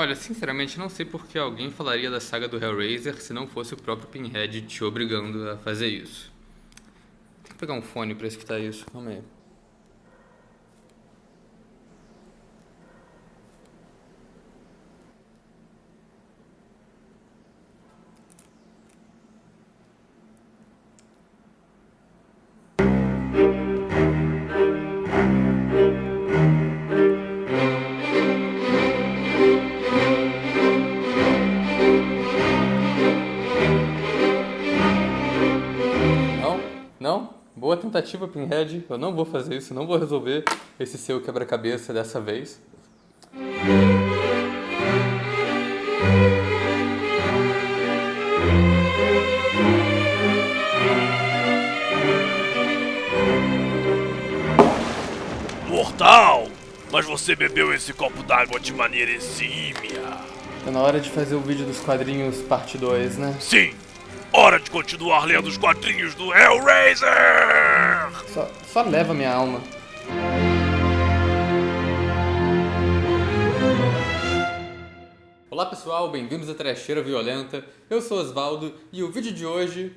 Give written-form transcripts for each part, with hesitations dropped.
Olha, sinceramente não sei por que alguém falaria da saga do Hellraiser se não fosse o próprio Pinhead te obrigando a fazer isso. Tem que pegar um fone pra escutar isso, calma aí. Não? Boa tentativa, Pinhead. Eu não vou fazer isso, não vou resolver esse seu quebra-cabeça dessa vez. Mortal! Mas você bebeu esse copo d'água de maneira exímia. Tá na hora de fazer o vídeo dos quadrinhos parte 2, né? Sim! Hora de continuar lendo os quadrinhos do Hellraiser! Só leva minha alma. Olá pessoal, bem-vindos à Trecheira Violenta. Eu sou Osvaldo e o vídeo de hoje...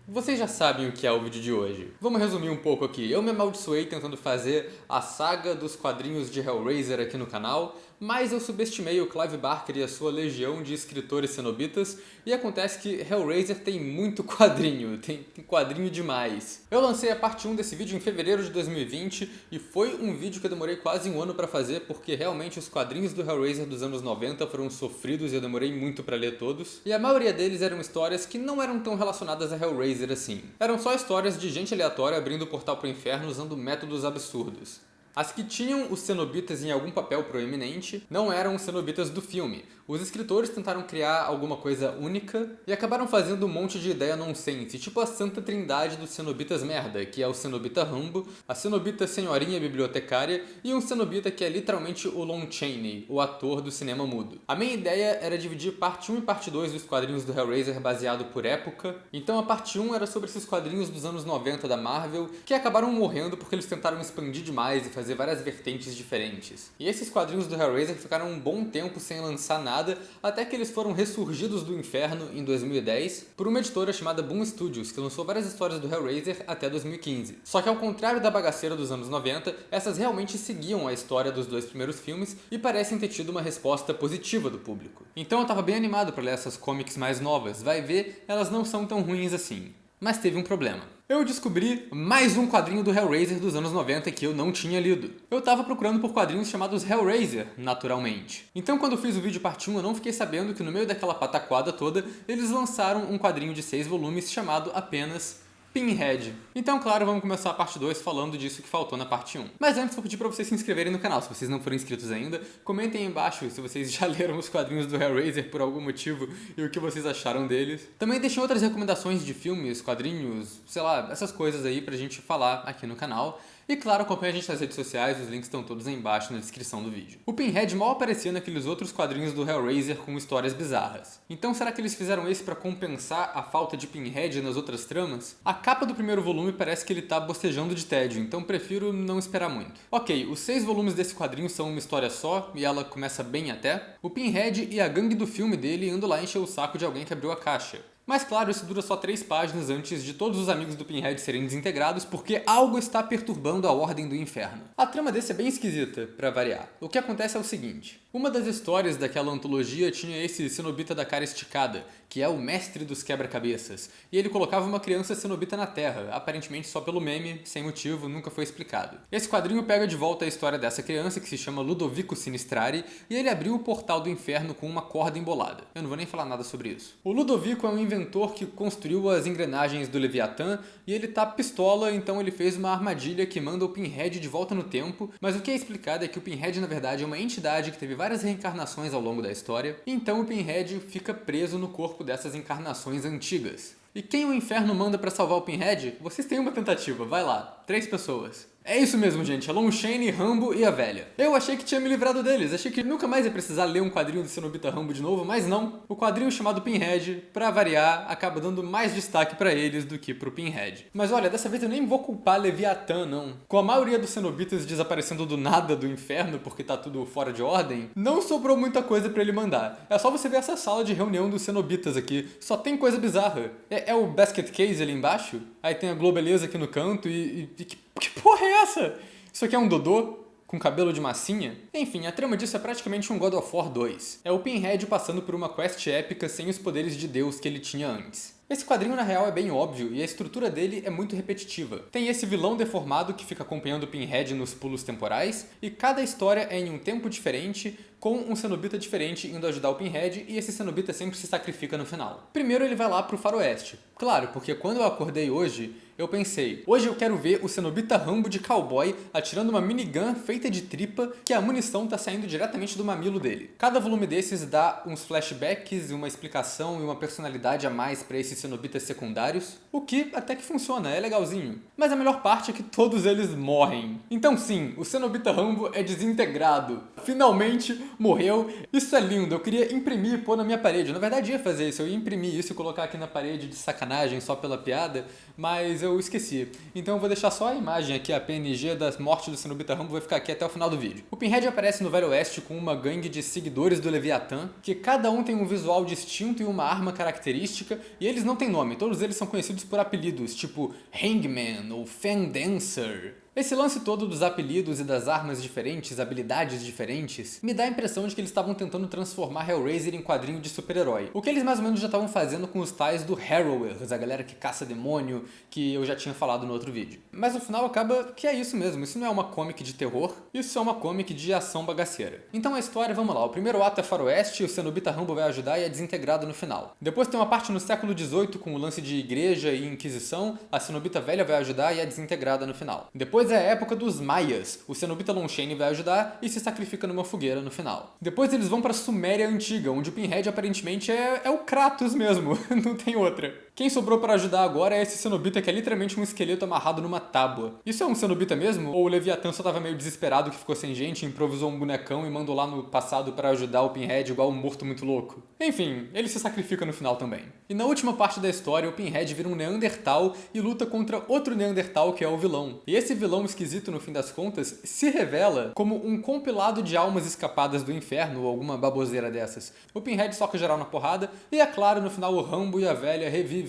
Vocês já sabem o que é o vídeo de hoje. Vamos resumir um pouco aqui. Eu me amaldiçoei tentando fazer a saga dos quadrinhos de Hellraiser aqui no canal, mas eu subestimei o Clive Barker e a sua legião de escritores cenobitas, e acontece que Hellraiser tem muito quadrinho, tem quadrinho demais. Eu lancei a parte 1 desse vídeo em fevereiro de 2020, e foi um vídeo que eu demorei quase um ano pra fazer, porque realmente os quadrinhos do Hellraiser dos anos 90 foram sofridos e eu demorei muito pra ler todos, e a maioria deles eram histórias que não eram tão relacionadas a Hellraiser assim. Eram só histórias de gente aleatória abrindo o portal pro inferno usando métodos absurdos. As que tinham os cenobitas em algum papel proeminente não eram os cenobitas do filme. Os escritores tentaram criar alguma coisa única e acabaram fazendo um monte de ideia nonsense, tipo a Santa Trindade dos cenobitas merda, que é o cenobita Rambo, a cenobita senhorinha bibliotecária e um cenobita que é literalmente o Lon Chaney, o ator do cinema mudo. A minha ideia era dividir parte 1 e parte 2 dos quadrinhos do Hellraiser baseado por época, então a parte 1 era sobre esses quadrinhos dos anos 90 da Marvel, que acabaram morrendo porque eles tentaram expandir demais e fazer várias vertentes diferentes. E esses quadrinhos do Hellraiser ficaram um bom tempo sem lançar nada, até que eles foram ressurgidos do inferno em 2010 por uma editora chamada Boom Studios, que lançou várias histórias do Hellraiser até 2015. Só que ao contrário da bagaceira dos anos 90, essas realmente seguiam a história dos dois primeiros filmes e parecem ter tido uma resposta positiva do público. Então eu tava bem animado para ler essas comics mais novas, vai ver, elas não são tão ruins assim. Mas teve um problema. Eu descobri mais um quadrinho do Hellraiser dos anos 90 que eu não tinha lido. Eu tava procurando por quadrinhos chamados Hellraiser, naturalmente. Então quando eu fiz o vídeo parte 1, eu não fiquei sabendo que no meio daquela pataquada toda, eles lançaram um quadrinho de 6 volumes chamado apenas Pinhead. Então, claro, vamos começar a parte 2 falando disso que faltou na parte 1. Mas antes, vou pedir pra vocês se inscreverem no canal. Se vocês não forem inscritos ainda, comentem aí embaixo se vocês já leram os quadrinhos do Hellraiser por algum motivo e o que vocês acharam deles. Também deixem outras recomendações de filmes, quadrinhos, sei lá, essas coisas aí pra gente falar aqui no canal. E claro, acompanhe a gente nas redes sociais, os links estão todos aí embaixo na descrição do vídeo. O Pinhead mal aparecia naqueles outros quadrinhos do Hellraiser com histórias bizarras. Então será que eles fizeram esse pra compensar a falta de Pinhead nas outras tramas? A capa do primeiro volume parece que ele tá bocejando de tédio, então prefiro não esperar muito. Ok, os 6 volumes desse quadrinho são uma história só, e ela começa bem até. O Pinhead e a gangue do filme dele indo lá encher o saco de alguém que abriu a caixa. Mas claro, isso dura só 3 páginas antes de todos os amigos do Pinhead serem desintegrados porque algo está perturbando a ordem do inferno. A trama desse é bem esquisita, pra variar. O que acontece é o seguinte: uma das histórias daquela antologia tinha esse cenobita da cara esticada, que é o mestre dos quebra-cabeças, e ele colocava uma criança cenobita na Terra, aparentemente só pelo meme, sem motivo, nunca foi explicado. Esse quadrinho pega de volta a história dessa criança, que se chama Ludovico Sinistrari, e ele abriu o portal do inferno com uma corda embolada. Eu não vou nem falar nada sobre isso. O Ludovico é um inventor que construiu as engrenagens do Leviatã, e ele tá pistola, então ele fez uma armadilha que manda o Pinhead de volta no tempo, mas o que é explicado é que o Pinhead na verdade é uma entidade que teve várias reencarnações ao longo da história, e então o Pinhead fica preso no corpo dessas encarnações antigas. E quem o inferno manda pra salvar o Pinhead? Vocês têm uma tentativa, vai lá, 3 pessoas. É isso mesmo, gente. É Lon Chaney, Rambo e a velha. Eu achei que tinha me livrado deles. Achei que nunca mais ia precisar ler um quadrinho do Cenobita Rambo de novo, mas não. O quadrinho chamado Pinhead, pra variar, acaba dando mais destaque pra eles do que pro Pinhead. Mas olha, dessa vez eu nem vou culpar Leviatã, não. Com a maioria dos Cenobitas desaparecendo do nada do inferno porque tá tudo fora de ordem, não sobrou muita coisa pra ele mandar. É só você ver essa sala de reunião dos Cenobitas aqui. Só tem coisa bizarra. É o basket case ali embaixo, aí tem a Globeleza aqui no canto e que porra é essa? Isso aqui é um Dodô? Com cabelo de massinha? Enfim, a trama disso é praticamente um God of War 2. É o Pinhead passando por uma quest épica sem os poderes de Deus que ele tinha antes. Esse quadrinho na real é bem óbvio e a estrutura dele é muito repetitiva. Tem esse vilão deformado que fica acompanhando o Pinhead nos pulos temporais, e cada história é em um tempo diferente, com um cenobita diferente indo ajudar o Pinhead, e esse cenobita sempre se sacrifica no final. Primeiro ele vai lá pro faroeste. Claro, porque quando eu acordei hoje, eu pensei, hoje eu quero ver o Cenobita Rambo de cowboy atirando uma minigun feita de tripa que a munição tá saindo diretamente do mamilo dele. Cada volume desses dá uns flashbacks, uma explicação e uma personalidade a mais pra esses cenobitas secundários, o que até que funciona, é legalzinho. Mas a melhor parte é que todos eles morrem. Então sim, o Cenobita Rambo é desintegrado. Finalmente morreu. Isso é lindo, eu queria imprimir e pôr na minha parede. Na verdade ia fazer isso, eu ia imprimir isso e colocar aqui na parede de sacanagem, só pela piada, mas eu esqueci. Então eu vou deixar só a imagem aqui, a PNG da morte do Cenobita Rambo vai ficar aqui até o final do vídeo. O Pinhead aparece no Velho Oeste com uma gangue de seguidores do Leviatã, que cada um tem um visual distinto e uma arma característica, e eles não têm nome, todos eles são conhecidos por apelidos, tipo Hangman ou Fan Dancer. Esse lance todo dos apelidos e das armas diferentes, habilidades diferentes, me dá a impressão de que eles estavam tentando transformar Hellraiser em quadrinho de super-herói. O que eles mais ou menos já estavam fazendo com os tais do Harrowers, a galera que caça demônio, que eu já tinha falado no outro vídeo. Mas no final acaba que é isso mesmo, isso não é uma comic de terror, isso é uma comic de ação bagaceira. Então a história, vamos lá, o primeiro ato é faroeste, o Cenobita Rambo vai ajudar e é desintegrado no final. Depois tem uma parte no século XVIII com o lance de igreja e inquisição, a Cenobita velha vai ajudar e é desintegrada no final. Depois é a época dos Maias, o Cenobita Lon Chaney vai ajudar e se sacrifica numa fogueira no final. Depois eles vão pra Suméria Antiga, onde o Pinhead aparentemente é o Kratos mesmo, não tem outra. Quem sobrou pra ajudar agora é esse Cenobita que é literalmente um esqueleto amarrado numa tábua. Isso é um Cenobita mesmo? Ou o Leviatã só tava meio desesperado que ficou sem gente, improvisou um bonecão e mandou lá no passado pra ajudar o Pinhead igual um morto muito louco? Enfim, ele se sacrifica no final também. E na última parte da história, o Pinhead vira um Neandertal e luta contra outro Neandertal que é o vilão. E esse vilão esquisito, no fim das contas, se revela como um compilado de almas escapadas do inferno ou alguma baboseira dessas. O Pinhead soca geral na porrada e, é claro, no final o Rambo e a velha revivem.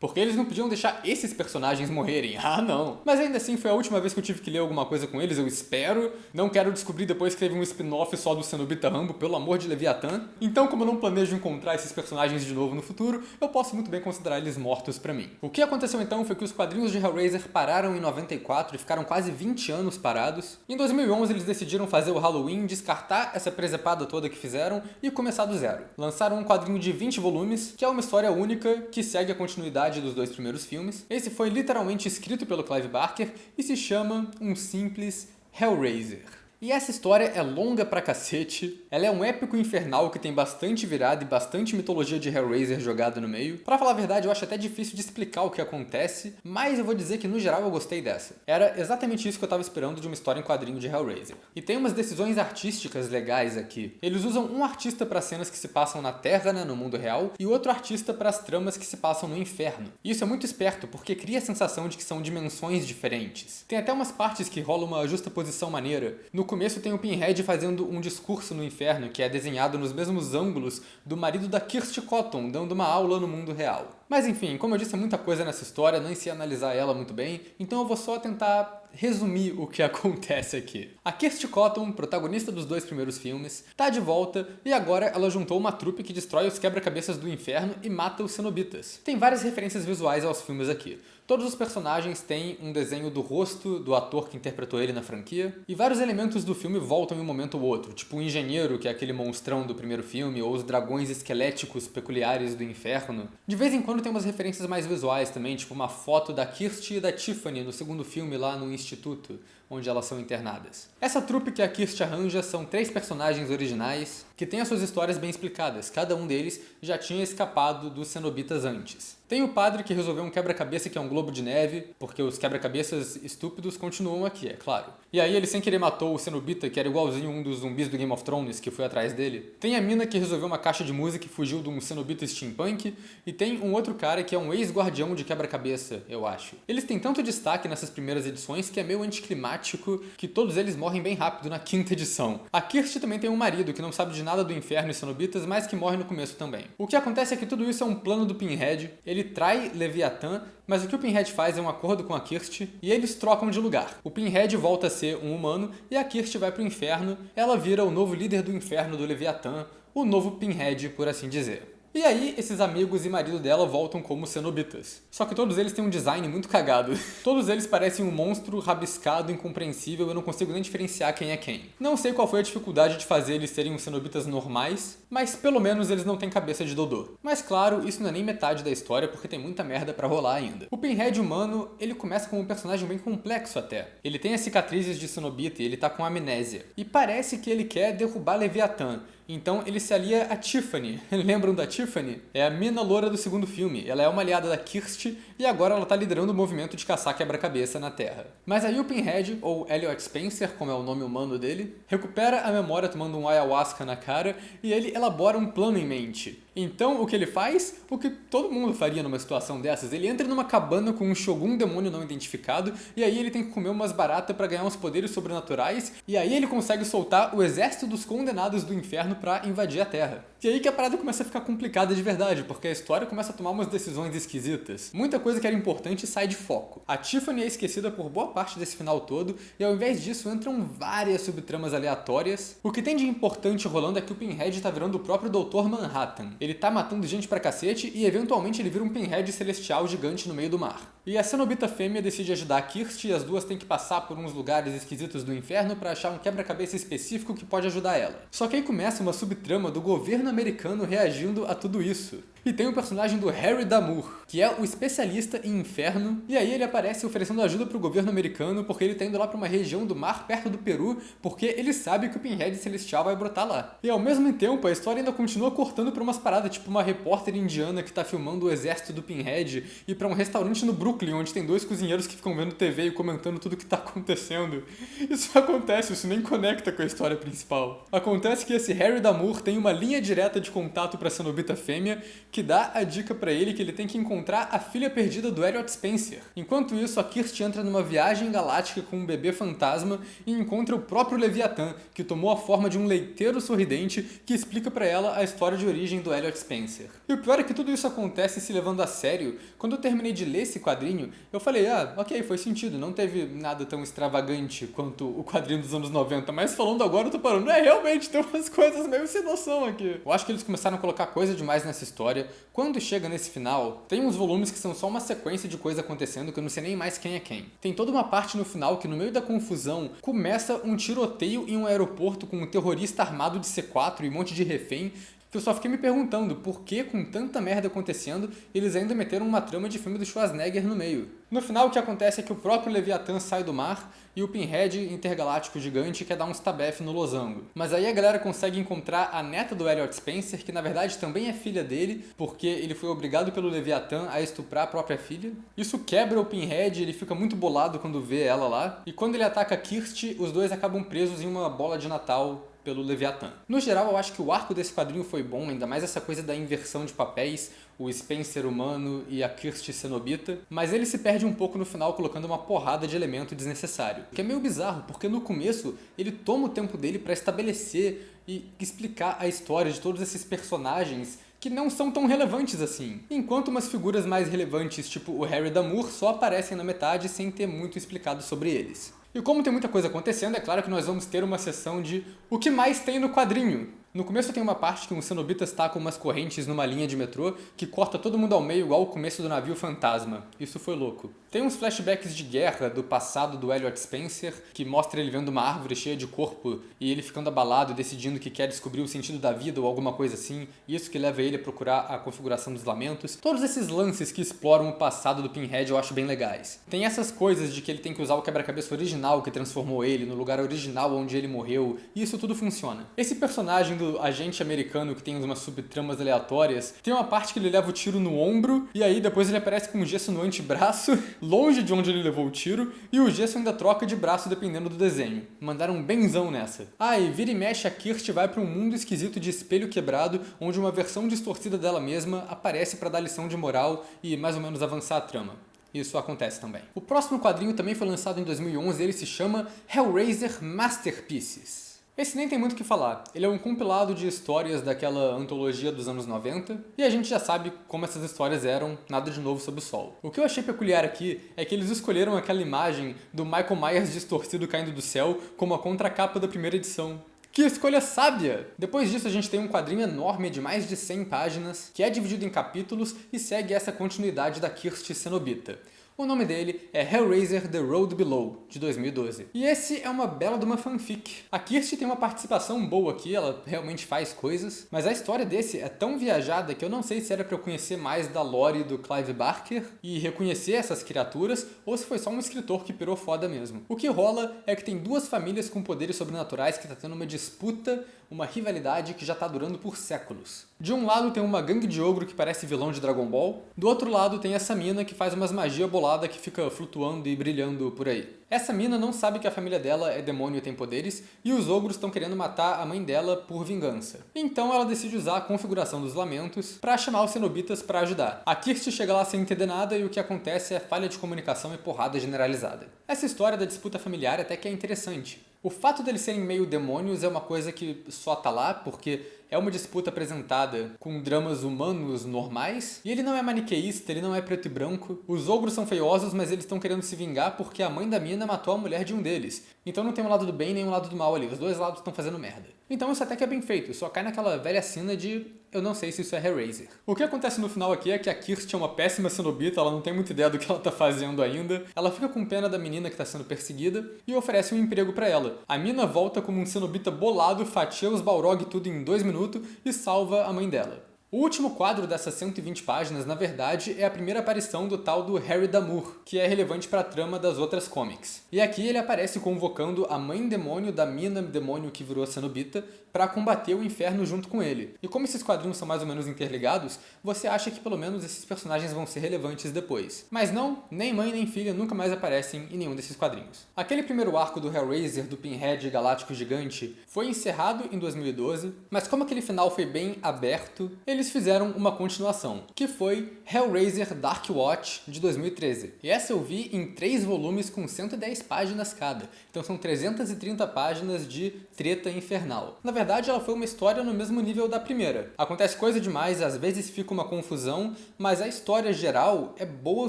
Porque eles não podiam deixar esses personagens morrerem. Ah, não. Mas ainda assim, foi a última vez que eu tive que ler alguma coisa com eles, eu espero. Não quero descobrir depois que teve um spin-off só do Cenobita Rambo, pelo amor de Leviatã. Então, como eu não planejo encontrar esses personagens de novo no futuro, eu posso muito bem considerar eles mortos pra mim. O que aconteceu então foi que os quadrinhos de Hellraiser pararam em 94 e ficaram quase 20 anos parados. Em 2011 eles decidiram fazer o Halloween, descartar essa presepada toda que fizeram e começar do zero. Lançaram um quadrinho de 20 volumes, que é uma história única que segue a continuidade dos dois primeiros filmes. Esse foi literalmente escrito pelo Clive Barker e se chama Um Simples Hellraiser. E essa história é longa pra cacete, ela é um épico infernal que tem bastante virada e bastante mitologia de Hellraiser jogada no meio. Pra falar a verdade, eu acho até difícil de explicar o que acontece, mas eu vou dizer que no geral eu gostei dessa. Era exatamente isso que eu tava esperando de uma história em quadrinho de Hellraiser. E tem umas decisões artísticas legais aqui. Eles usam um artista para cenas que se passam na Terra, né, no mundo real, e outro artista para as tramas que se passam no inferno. E isso é muito esperto, porque cria a sensação de que são dimensões diferentes. Tem até umas partes que rola uma justaposição maneira. No começo tem o Pinhead fazendo um discurso no inferno, que é desenhado nos mesmos ângulos do marido da Kirsty Cotton, dando uma aula no mundo real. Mas enfim, como eu disse, é muita coisa nessa história, nem sei analisar ela muito bem, então eu vou só tentar resumir o que acontece aqui. A Kirsty Cotton, protagonista dos dois primeiros filmes, tá de volta e agora ela juntou uma trupe que destrói os quebra-cabeças do inferno e mata os cenobitas. Tem várias referências visuais aos filmes aqui. Todos os personagens têm um desenho do rosto do ator que interpretou ele na franquia, e vários elementos do filme voltam em um momento ou outro, tipo o engenheiro, que é aquele monstrão do primeiro filme, ou os dragões esqueléticos peculiares do inferno. De vez em quando tem umas referências mais visuais também, tipo uma foto da Kirsty e da Tiffany no segundo filme lá no instituto. onde elas são internadas. Essa trupe que a Kirsty arranja são 3 personagens originais que têm as suas histórias bem explicadas. Cada um deles já tinha escapado dos cenobitas antes. Tem o padre que resolveu um quebra-cabeça que é um globo de neve, porque os quebra-cabeças estúpidos continuam aqui, é claro. E aí ele sem querer matou o cenobita, que era igualzinho um dos zumbis do Game of Thrones, que foi atrás dele. Tem a mina que resolveu uma caixa de música e fugiu de um cenobita steampunk. E tem um outro cara que é um ex-guardião de quebra-cabeça, eu acho. Eles têm tanto destaque nessas primeiras edições que é meio anticlimático que todos eles morrem bem rápido na 5ª edição. A Kirsty também tem um marido que não sabe de nada do inferno e cenobitas, mas que morre no começo também. O que acontece é que tudo isso é um plano do Pinhead. Ele trai Leviatã, mas o que o Pinhead faz é um acordo com a Kirsty e eles trocam de lugar. O Pinhead volta a ser um humano e a Kirsty vai pro inferno. Ela vira o novo líder do inferno do Leviatã, o novo Pinhead, por assim dizer. E aí, esses amigos e marido dela voltam como cenobitas. Só que todos eles têm um design muito cagado. Todos eles parecem um monstro rabiscado, incompreensível, eu não consigo nem diferenciar quem é quem. Não sei qual foi a dificuldade de fazer eles serem uns cenobitas normais, mas pelo menos eles não têm cabeça de Dodô. Mas claro, isso não é nem metade da história, porque tem muita merda pra rolar ainda. O Pinhead humano, ele começa como um personagem bem complexo até. Ele tem as cicatrizes de cenobita e ele tá com amnésia. E parece que ele quer derrubar Leviatã. Então ele se alia a Tiffany. Lembram da Tiffany? É a mina loura do segundo filme. Ela é uma aliada da Kirsty e agora ela tá liderando o movimento de caçar quebra-cabeça na Terra. Mas aí o Pinhead, ou Elliot Spencer, como é o nome humano dele, recupera a memória tomando um ayahuasca na cara e ele elabora um plano em mente. Então o que ele faz? O que todo mundo faria numa situação dessas. Ele entra numa cabana com um Shogun demônio não identificado e aí ele tem que comer umas baratas pra ganhar uns poderes sobrenaturais e aí ele consegue soltar o exército dos condenados do inferno pra invadir a Terra. E aí que a parada começa a ficar complicada de verdade, porque a história começa a tomar umas decisões esquisitas. Muita coisa que era importante sai de foco. A Tiffany é esquecida por boa parte desse final todo, e ao invés disso entram várias subtramas aleatórias. O que tem de importante rolando é que o Pinhead tá virando o próprio Dr. Manhattan. Ele tá matando gente pra cacete e eventualmente ele vira um Pinhead celestial gigante no meio do mar. E a cenobita fêmea decide ajudar a Kirsty e as duas têm que passar por uns lugares esquisitos do inferno pra achar um quebra-cabeça específico que pode ajudar ela. Só que aí começa uma subtrama do governo americano reagindo a tudo isso. E tem o personagem do Harry Damour, que é o especialista em inferno, e aí ele aparece oferecendo ajuda pro governo americano porque ele tá indo lá pra uma região do mar perto do Peru, porque ele sabe que o Pinhead celestial vai brotar lá. E ao mesmo tempo, a história ainda continua cortando pra umas paradas, tipo uma repórter indiana que tá filmando o exército do Pinhead, e pra um restaurante no Brooklyn, onde tem 2 cozinheiros que ficam vendo TV e comentando tudo que tá acontecendo. Isso acontece, isso nem conecta com a história principal. Acontece que esse Harry Damour tem uma linha direta de contato pra cenobita fêmea, que dá a dica pra ele que ele tem que encontrar a filha perdida do Elliot Spencer. Enquanto isso, a Kirsty entra numa viagem galáctica com um bebê fantasma e encontra o próprio Leviatã, que tomou a forma de um leiteiro sorridente que explica pra ela a história de origem do Elliot Spencer. E o pior é que tudo isso acontece se levando a sério. Quando eu terminei de ler esse quadrinho, eu falei, ok, foi sentido, não teve nada tão extravagante quanto o quadrinho dos anos 90, mas falando agora eu tô parando, realmente tem umas coisas meio sem noção aqui. Eu acho que eles começaram a colocar coisa demais nessa história. Quando chega nesse final, tem uns volumes que são só uma sequência de coisa acontecendo que eu não sei nem mais quem é quem. Tem toda uma parte no final que no meio da confusão começa um tiroteio em um aeroporto com um terrorista armado de C4 e um monte de refém, que eu só fiquei me perguntando por que, com tanta merda acontecendo, eles ainda meteram uma trama de filme do Schwarzenegger no meio. No final, o que acontece é que o próprio Leviatã sai do mar e o Pinhead intergaláctico gigante quer dar um stabef no losango. Mas aí a galera consegue encontrar a neta do Elliot Spencer, que na verdade também é filha dele, porque ele foi obrigado pelo Leviatã a estuprar a própria filha. Isso quebra o Pinhead, ele fica muito bolado quando vê ela lá. E quando ele ataca a Kirsty, os dois acabam presos em uma bola de Natal pelo Leviatã. No geral, eu acho que o arco desse quadrinho foi bom, ainda mais essa coisa da inversão de papéis, o Spencer humano e a Kirsty cenobita, mas ele se perde um pouco no final colocando uma porrada de elemento desnecessário. O que é meio bizarro, porque no começo ele toma o tempo dele para estabelecer e explicar a história de todos esses personagens que não são tão relevantes assim. Enquanto umas figuras mais relevantes, tipo o Harry Damour, só aparecem na metade sem ter muito explicado sobre eles. E como tem muita coisa acontecendo, é claro que nós vamos ter uma sessão de o que mais tem no quadrinho. No começo tem uma parte que um cenobita está com umas correntes numa linha de metrô que corta todo mundo ao meio igual o começo do navio Fantasma. Isso foi louco. Tem uns flashbacks de guerra do passado do Elliot Spencer, que mostra ele vendo uma árvore cheia de corpo e ele ficando abalado e decidindo que quer descobrir o sentido da vida ou alguma coisa assim. Isso que leva ele a procurar a configuração dos lamentos. Todos esses lances que exploram o passado do Pinhead eu acho bem legais. Tem essas coisas de que ele tem que usar o quebra-cabeça original que transformou ele no lugar original onde ele morreu, e isso tudo funciona. Esse personagem do agente americano que tem umas subtramas aleatórias, tem uma parte que ele leva o tiro no ombro e aí depois ele aparece com um gesso no antebraço, longe de onde ele levou o tiro, e o gesso ainda troca de braço dependendo do desenho. Mandaram um benzão nessa. Ah, e vira e mexe a Kirsty vai para um mundo esquisito de espelho quebrado, onde uma versão distorcida dela mesma aparece para dar lição de moral e mais ou menos avançar a trama. Isso acontece também. O próximo quadrinho também foi lançado em 2011 e ele se chama Hellraiser Masterpieces. Esse nem tem muito o que falar. Ele é um compilado de histórias daquela antologia dos anos 90 e a gente já sabe como essas histórias eram, nada de novo sob o sol. O que eu achei peculiar aqui é que eles escolheram aquela imagem do Michael Myers distorcido caindo do céu como a contracapa da primeira edição. Que escolha sábia! Depois disso a gente tem um quadrinho enorme de mais de 100 páginas que é dividido em capítulos e segue essa continuidade da Kirsty Cenobita. O nome dele é Hellraiser The Road Below, de 2012. E esse é uma bela de uma fanfic. A Kirsty tem uma participação boa aqui, ela realmente faz coisas, mas a história desse é tão viajada que eu não sei se era pra eu conhecer mais da lore do Clive Barker e reconhecer essas criaturas, ou se foi só um escritor que pirou foda mesmo. O que rola é que tem duas famílias com poderes sobrenaturais que tá tendo uma disputa, uma rivalidade que já tá durando por séculos. De um lado tem uma gangue de ogro que parece vilão de Dragon Ball, do outro lado tem essa mina que faz umas magia bolada que fica flutuando e brilhando por aí. Essa mina não sabe que a família dela é demônio e tem poderes, e os ogros estão querendo matar a mãe dela por vingança. Então ela decide usar a configuração dos lamentos pra chamar os cenobitas pra ajudar. A Kirsty chega lá sem entender nada e o que acontece é falha de comunicação e porrada generalizada. Essa história da disputa familiar até que é interessante. O fato deles serem meio demônios é uma coisa que só tá lá porque é uma disputa apresentada com dramas humanos normais, e ele não é maniqueísta, ele não é preto e branco. Os ogros são feiosos, mas eles estão querendo se vingar porque a mãe da mina matou a mulher de um deles. Então não tem um lado do bem nem um lado do mal ali, os dois lados estão fazendo merda. Então isso até que é bem feito, só cai naquela velha sina de eu não sei se isso é Hellraiser. O que acontece no final aqui é que a Kirsty é uma péssima cenobita, ela não tem muita ideia do que ela tá fazendo ainda. Ela fica com pena da menina que tá sendo perseguida e oferece um emprego pra ela. A mina volta como um cenobita bolado, fatia os Balrog tudo em 2 minutos e salva a mãe dela. O último quadro dessas 120 páginas, na verdade, é a primeira aparição do tal do Harry Damour, que é relevante para a trama das outras comics. E aqui ele aparece convocando a mãe demônio da mina demônio que virou cenobita para combater o inferno junto com ele. E como esses quadrinhos são mais ou menos interligados, você acha que pelo menos esses personagens vão ser relevantes depois. Mas não, nem mãe nem filha nunca mais aparecem em nenhum desses quadrinhos. Aquele primeiro arco do Hellraiser, do Pinhead Galáctico Gigante, foi encerrado em 2012, mas como aquele final foi bem aberto, eles fizeram uma continuação, que foi Hellraiser Dark Watch, de 2013. E essa eu vi em 3 volumes com 110 páginas cada, então são 330 páginas de treta infernal. Na verdade, ela foi uma história no mesmo nível da primeira. Acontece coisa demais, às vezes fica uma confusão, mas a história geral é boa o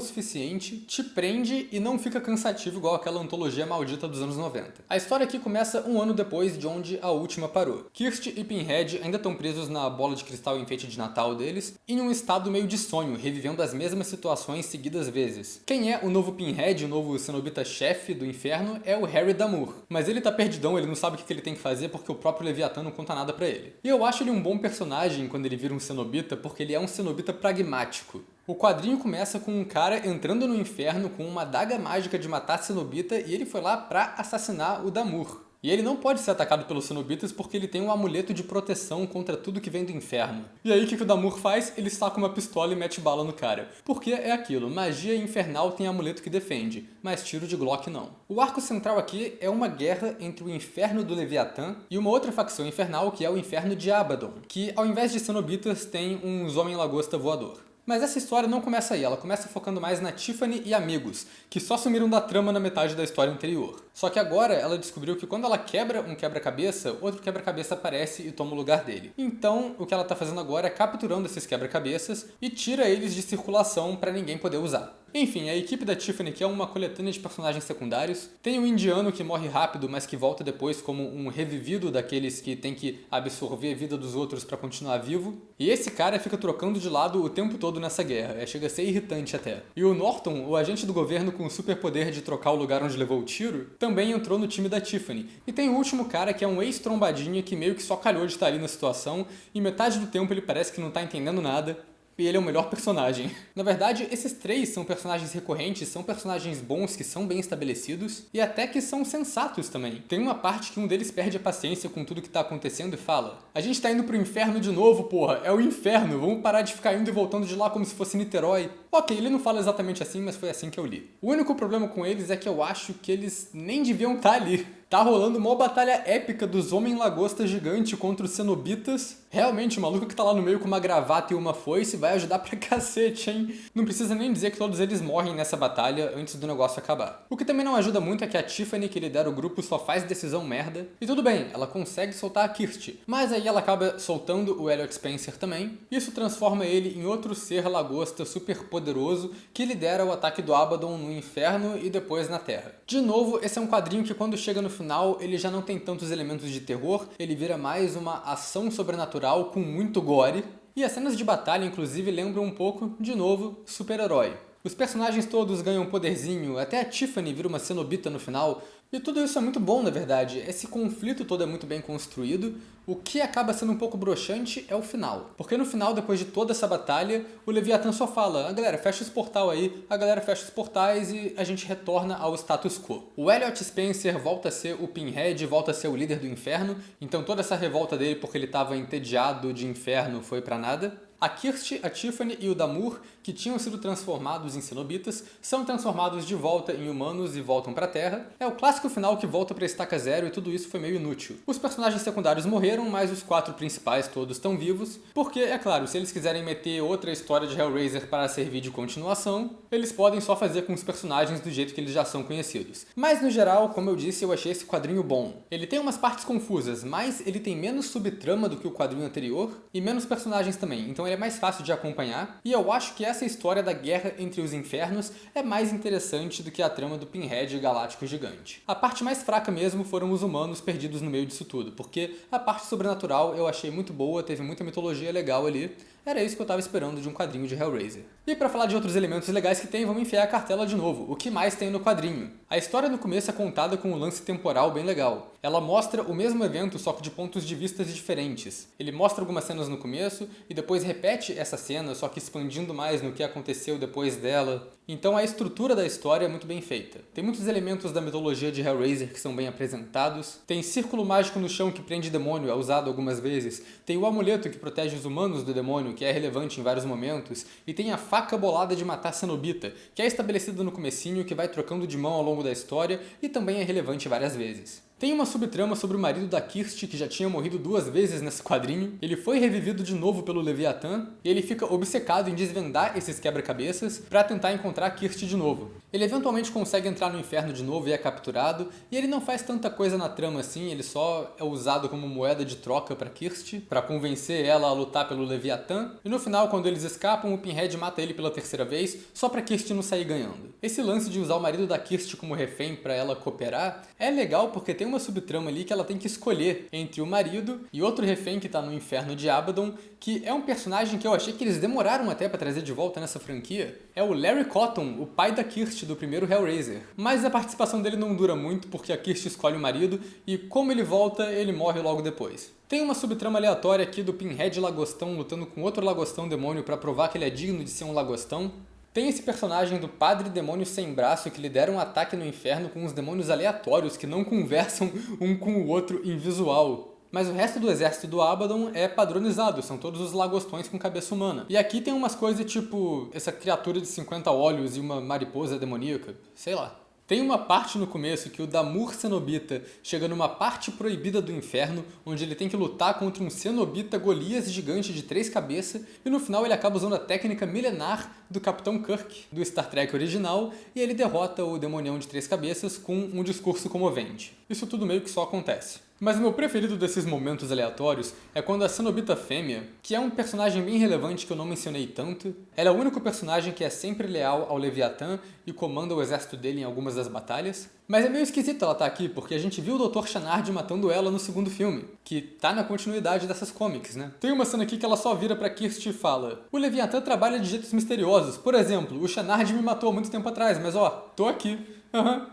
suficiente, te prende e não fica cansativo igual aquela antologia maldita dos anos 90. A história aqui começa um ano depois de onde a última parou. Kirsty e Pinhead ainda estão presos na bola de cristal enfeite de Natal deles, em um estado meio de sonho, revivendo as mesmas situações seguidas vezes. Quem é o novo Pinhead, o novo cenobita-chefe do inferno, é o Harry Damour. Mas ele tá perdidão, ele não sabe o que ele tem que fazer porque o próprio Leviatã não conta nada pra ele. E eu acho ele um bom personagem quando ele vira um cenobita, porque ele é um cenobita pragmático. O quadrinho começa com um cara entrando no inferno com uma adaga mágica de matar cenobita e ele foi lá pra assassinar o Damour. E ele não pode ser atacado pelos cenobitas porque ele tem um amuleto de proteção contra tudo que vem do inferno. E aí o que o Damour faz? Ele saca uma pistola e mete bala no cara. Porque é aquilo, magia infernal tem amuleto que defende, mas tiro de Glock não. O arco central aqui é uma guerra entre o inferno do Leviatã e uma outra facção infernal que é o inferno de Abaddon, que ao invés de cenobitas tem uns homem-lagosta voador. Mas essa história não começa aí, ela começa focando mais na Tiffany e amigos, que só sumiram da trama na metade da história anterior. Só que agora ela descobriu que quando ela quebra um quebra-cabeça, outro quebra-cabeça aparece e toma o lugar dele. Então, o que ela tá fazendo agora é capturando esses quebra-cabeças e tira eles de circulação para ninguém poder usar. Enfim, a equipe da Tiffany, que é uma coletânea de personagens secundários, tem um indiano que morre rápido, mas que volta depois como um revivido daqueles que tem que absorver a vida dos outros pra continuar vivo. E esse cara fica trocando de lado o tempo todo nessa guerra, chega a ser irritante até. E o Norton, o agente do governo com o superpoder de trocar o lugar onde levou o tiro, também entrou no time da Tiffany. E tem o último cara que é um ex-trombadinha que meio que só calhou de estar ali na situação, e metade do tempo ele parece que não tá entendendo nada. E ele é o melhor personagem. Na verdade, esses três são personagens recorrentes, são personagens bons que são bem estabelecidos e até que são sensatos também. Tem uma parte que um deles perde a paciência com tudo que tá acontecendo e fala: a gente tá indo pro inferno de novo, porra, é o inferno, vamos parar de ficar indo e voltando de lá como se fosse Niterói. Ok, ele não fala exatamente assim, mas foi assim que eu li. O único problema com eles é que eu acho que eles nem deviam estar ali. Tá rolando uma batalha épica dos Homem-Lagosta Gigante contra os Cenobitas. Realmente, o maluco que tá lá no meio com uma gravata e uma foice vai ajudar pra cacete, hein? Não precisa nem dizer que todos eles morrem nessa batalha antes do negócio acabar. O que também não ajuda muito é que a Tiffany, que lidera o grupo, só faz decisão merda. E tudo bem, ela consegue soltar a Kirsty, mas aí ela acaba soltando o Elliot Spencer também. Isso transforma ele em outro ser lagosta super poderoso que lidera o ataque do Abaddon no inferno e depois na Terra. De novo, esse é um quadrinho que quando chega no final, ele já não tem tantos elementos de terror, ele vira mais uma ação sobrenatural com muito gore. E as cenas de batalha, inclusive, lembram um pouco, de novo, super-herói. Os personagens todos ganham um poderzinho, até a Tiffany vira uma cenobita no final. E tudo isso é muito bom, na verdade. Esse conflito todo é muito bem construído. O que acaba sendo um pouco broxante é o final. Porque no final, depois de toda essa batalha, o Leviatã só fala: a galera fecha esse portal aí, a galera fecha os portais e a gente retorna ao status quo. O Elliot Spencer volta a ser o Pinhead, volta a ser o líder do inferno, então toda essa revolta dele porque ele estava entediado de inferno foi pra nada. A Kirsty, a Tiffany e o Damour, que tinham sido transformados em cenobitas, são transformados de volta em humanos e voltam pra Terra. É o clássico final que volta pra estaca zero e tudo isso foi meio inútil. Os personagens secundários morreram, mas os quatro principais todos estão vivos, porque, é claro, se eles quiserem meter outra história de Hellraiser para servir de continuação, eles podem só fazer com os personagens do jeito que eles já são conhecidos. Mas, no geral, como eu disse, eu achei esse quadrinho bom. Ele tem umas partes confusas, mas ele tem menos subtrama do que o quadrinho anterior e menos personagens também, então ele é mais fácil de acompanhar, e eu acho que essa história da guerra entre os infernos é mais interessante do que a trama do Pinhead Galáctico Gigante. A parte mais fraca mesmo foram os humanos perdidos no meio disso tudo, porque a parte sobrenatural eu achei muito boa, teve muita mitologia legal ali, era isso que eu tava esperando de um quadrinho de Hellraiser. E pra falar de outros elementos legais que tem, vamos enfiar a cartela de novo. O que mais tem no quadrinho? A história no começo é contada com um lance temporal bem legal. Ela mostra o mesmo evento, só que de pontos de vista diferentes. Ele mostra algumas cenas no começo e depois repete essa cena, só que expandindo mais no que aconteceu depois dela. Então a estrutura da história é muito bem feita. Tem muitos elementos da mitologia de Hellraiser que são bem apresentados. Tem círculo mágico no chão que prende demônio, é usado algumas vezes. Tem o amuleto que protege os humanos do demônio, que é relevante em vários momentos. E tem a faca bolada de matar cenobita, que é estabelecida no comecinho, que vai trocando de mão ao longo da história e também é relevante várias vezes. Tem uma subtrama sobre o marido da Kirsty, que já tinha morrido 2 vezes nesse quadrinho. Ele foi revivido de novo pelo Leviatã, e ele fica obcecado em desvendar esses quebra-cabeças pra tentar encontrar a Kirsty de novo. Ele eventualmente consegue entrar no inferno de novo e é capturado, e ele não faz tanta coisa na trama assim, ele só é usado como moeda de troca pra Kirsty, pra convencer ela a lutar pelo Leviatã, e no final, quando eles escapam, o Pinhead mata ele pela 3ª vez, só pra Kirsty não sair ganhando. Esse lance de usar o marido da Kirsty como refém pra ela cooperar é legal porque tem uma subtrama ali que ela tem que escolher entre o marido e outro refém que tá no inferno de Abaddon, que é um personagem que eu achei que eles demoraram até pra trazer de volta nessa franquia. É o Larry Cotton, o pai da Kirsty do primeiro Hellraiser. Mas a participação dele não dura muito porque a Kirsty escolhe o marido e como ele volta, ele morre logo depois. Tem uma subtrama aleatória aqui do Pinhead Lagostão lutando com outro Lagostão demônio pra provar que ele é digno de ser um Lagostão. Tem esse personagem do padre demônio sem braço que lidera um ataque no inferno com uns demônios aleatórios que não conversam um com o outro em visual. Mas o resto do exército do Abaddon é padronizado, são todos os lagostões com cabeça humana. E aqui tem umas coisas tipo essa criatura de 50 olhos e uma mariposa demoníaca, sei lá. Tem uma parte no começo que o Damour Cenobita chega numa parte proibida do inferno, onde ele tem que lutar contra um Cenobita Golias gigante de 3 cabeças, e no final ele acaba usando a técnica milenar do Capitão Kirk, do Star Trek original, e ele derrota o demonião de 3 cabeças com um discurso comovente. Isso tudo meio que só acontece. Mas o meu preferido desses momentos aleatórios é quando a Cenobita Fêmea, que é um personagem bem relevante que eu não mencionei tanto, ela é o único personagem que é sempre leal ao Leviatã e comanda o exército dele em algumas das batalhas. Mas é meio esquisito ela estar aqui, porque a gente viu o Dr. Channard matando ela no segundo filme, que tá na continuidade dessas comics, né? Tem uma cena aqui que ela só vira pra Kirsty e fala: o Leviatã trabalha de jeitos misteriosos. Por exemplo, o Channard me matou há muito tempo atrás, mas ó, tô aqui.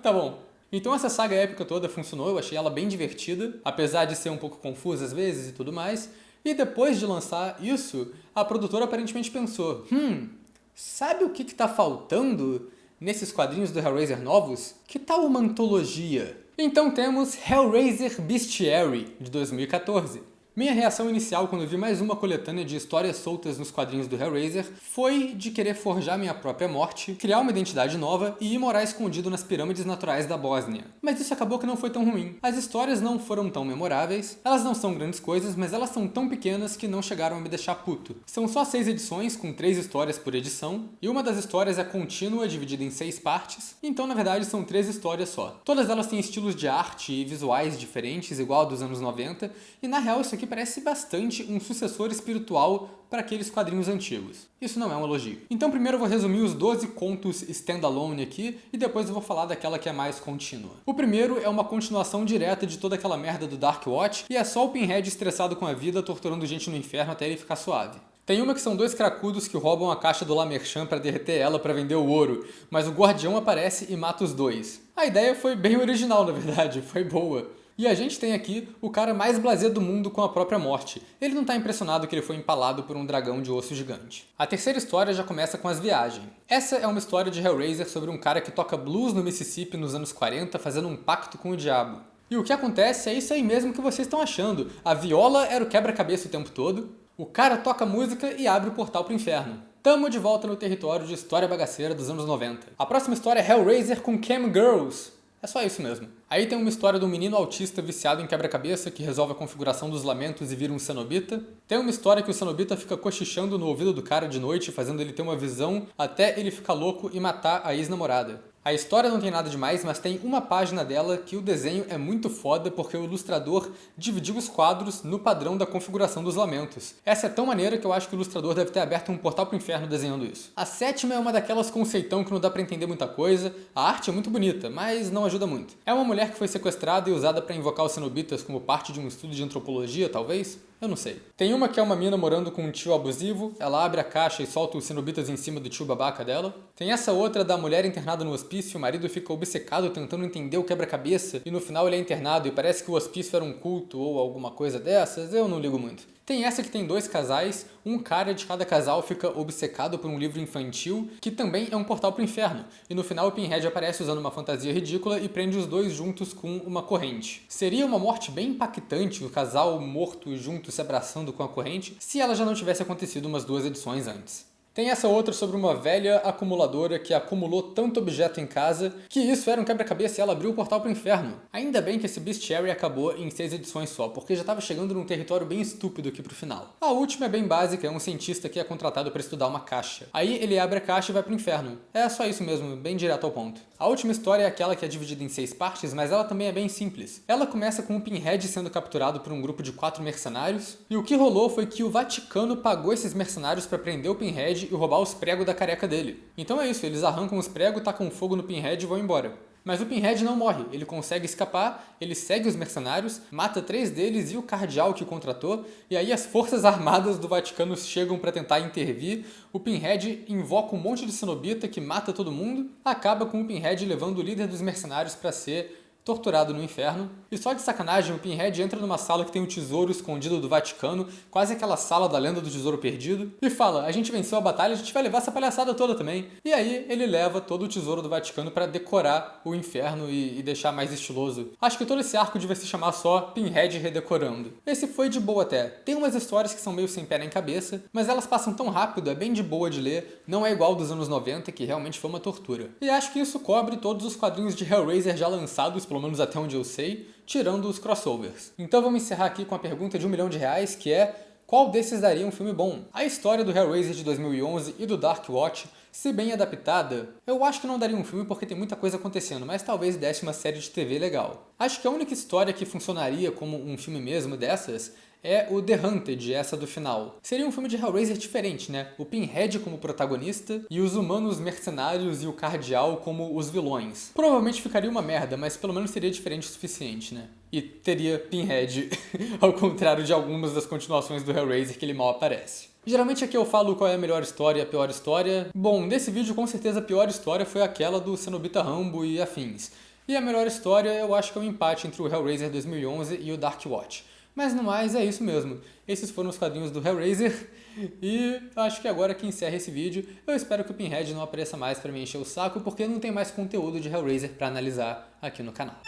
Tá bom. Então essa saga épica toda funcionou, eu achei ela bem divertida, apesar de ser um pouco confusa às vezes e tudo mais. E depois de lançar isso, a produtora aparentemente pensou: sabe o que tá faltando nesses quadrinhos do Hellraiser novos? Que tal uma antologia? Então temos Hellraiser Bestiary, de 2014. Minha reação inicial quando vi mais uma coletânea de histórias soltas nos quadrinhos do Hellraiser foi de querer forjar minha própria morte, criar uma identidade nova e ir morar escondido nas pirâmides naturais da Bósnia. Mas isso acabou que não foi tão ruim. As histórias não foram tão memoráveis, elas não são grandes coisas, mas elas são tão pequenas que não chegaram a me deixar puto. São só 6 edições, com 3 histórias por edição, e uma das histórias é contínua, dividida em 6 partes, então na verdade são 3 histórias só. Todas elas têm estilos de arte e visuais diferentes, igual a dos anos 90, e na real isso aqui parece bastante um sucessor espiritual para aqueles quadrinhos antigos. Isso não é um elogio. Então primeiro eu vou resumir os 12 contos standalone aqui e depois eu vou falar daquela que é mais contínua. O primeiro é uma continuação direta de toda aquela merda do Dark Watch e é só o Pinhead estressado com a vida torturando gente no inferno até ele ficar suave. Tem uma que são 2 cracudos que roubam a caixa do La Merchant para derreter ela para vender o ouro, mas o Guardião aparece e mata os dois. A ideia foi bem original, na verdade, foi boa. E a gente tem aqui o cara mais blasé do mundo com a própria morte. Ele não tá impressionado que ele foi empalado por um dragão de osso gigante. A terceira história já começa com as viagens. Essa é uma história de Hellraiser sobre um cara que toca blues no Mississippi nos anos 40 fazendo um pacto com o diabo. E o que acontece é isso aí mesmo que vocês estão achando. A viola era o quebra-cabeça o tempo todo, o cara toca música e abre o portal pro inferno. Tamo de volta no território de história bagaceira dos anos 90. A próxima história é Hellraiser com Cam Girls. É só isso mesmo. Aí tem uma história de um menino autista viciado em quebra-cabeça que resolve a configuração dos lamentos e vira um cenobita. Tem uma história que o cenobita fica cochichando no ouvido do cara de noite, fazendo ele ter uma visão até ele ficar louco e matar a ex-namorada. A história não tem nada demais, mas tem uma página dela que o desenho é muito foda porque o ilustrador dividiu os quadros no padrão da configuração dos lamentos. Essa é tão maneira que eu acho que o ilustrador deve ter aberto um portal pro inferno desenhando isso. A sétima é uma daquelas conceitão que não dá pra entender muita coisa. A arte é muito bonita, mas não ajuda muito. É uma mulher que foi sequestrada e usada pra invocar os cenobitas como parte de um estudo de antropologia, talvez? Eu não sei. Tem uma que é uma mina morando com um tio abusivo, ela abre a caixa e solta os cenobitas em cima do tio babaca dela. Tem essa outra da mulher internada no hospício, o marido fica obcecado tentando entender o quebra-cabeça e no final ele é internado e parece que o hospício era um culto ou alguma coisa dessas, eu não ligo muito. Tem essa que tem 2 casais, um cara de cada casal fica obcecado por um livro infantil, que também é um portal pro inferno, e no final o Pinhead aparece usando uma fantasia ridícula e prende os dois juntos com uma corrente. Seria uma morte bem impactante, o casal morto junto se abraçando com a corrente, se ela já não tivesse acontecido umas 2 edições antes. Tem essa outra sobre uma velha acumuladora que acumulou tanto objeto em casa que isso era um quebra-cabeça e ela abriu o portal pro inferno. Ainda bem que esse Bestiary acabou em 6 edições só, porque já estava chegando num território bem estúpido aqui pro final. A última é bem básica, é um cientista que é contratado para estudar uma caixa. Aí ele abre a caixa e vai pro inferno. É só isso mesmo, bem direto ao ponto. A última história é aquela que é dividida em 6 partes, mas ela também é bem simples. Ela começa com o Pinhead sendo capturado por um grupo de 4 mercenários, e o que rolou foi que o Vaticano pagou esses mercenários para prender o Pinhead e roubar os pregos da careca dele. Então é isso, eles arrancam os pregos, tacam fogo no Pinhead e vão embora. Mas o Pinhead não morre, ele consegue escapar, ele segue os mercenários, mata 3 deles e o cardeal que o contratou, e aí as forças armadas do Vaticano chegam para tentar intervir, o Pinhead invoca um monte de cenobita que mata todo mundo, acaba com o Pinhead levando o líder dos mercenários para ser torturado no inferno. E só de sacanagem, o Pinhead entra numa sala que tem um tesouro escondido do Vaticano, quase aquela sala da lenda do tesouro perdido, e fala: a gente venceu a batalha, a gente vai levar essa palhaçada toda também. E aí ele leva todo o tesouro do Vaticano para decorar o inferno e deixar mais estiloso. Acho que todo esse arco devia se chamar só Pinhead redecorando. Esse foi de boa até. Tem umas histórias que são meio sem pé nem cabeça, mas elas passam tão rápido, é bem de boa de ler, não é igual dos anos 90, que realmente foi uma tortura. E acho que isso cobre todos os quadrinhos de Hellraiser já lançados, pelo menos até onde eu sei, tirando os crossovers. Então vamos encerrar aqui com a pergunta de R$1 milhão, que é: qual desses daria um filme bom? A história do Hellraiser de 2011 e do Dark Watch Se bem adaptada, eu acho que não daria um filme porque tem muita coisa acontecendo, mas talvez desse uma série de TV legal. Acho que a única história que funcionaria como um filme mesmo dessas é o The Hunted, essa do final. Seria um filme de Hellraiser diferente, né? O Pinhead como protagonista e os humanos mercenários e o Cardeal como os vilões. Provavelmente ficaria uma merda, mas pelo menos seria diferente o suficiente, né? E teria Pinhead, ao contrário de algumas das continuações do Hellraiser que ele mal aparece. Geralmente aqui eu falo qual é a melhor história e a pior história. Bom, nesse vídeo com certeza a pior história foi aquela do Cenobita Rambo e afins. E a melhor história eu acho que é um empate entre o Hellraiser 2011 e o Dark Watch. Mas no mais é isso mesmo. Esses foram os quadrinhos do Hellraiser e acho que agora que encerra esse vídeo, eu espero que o Pinhead não apareça mais pra me encher o saco porque não tem mais conteúdo de Hellraiser pra analisar aqui no canal.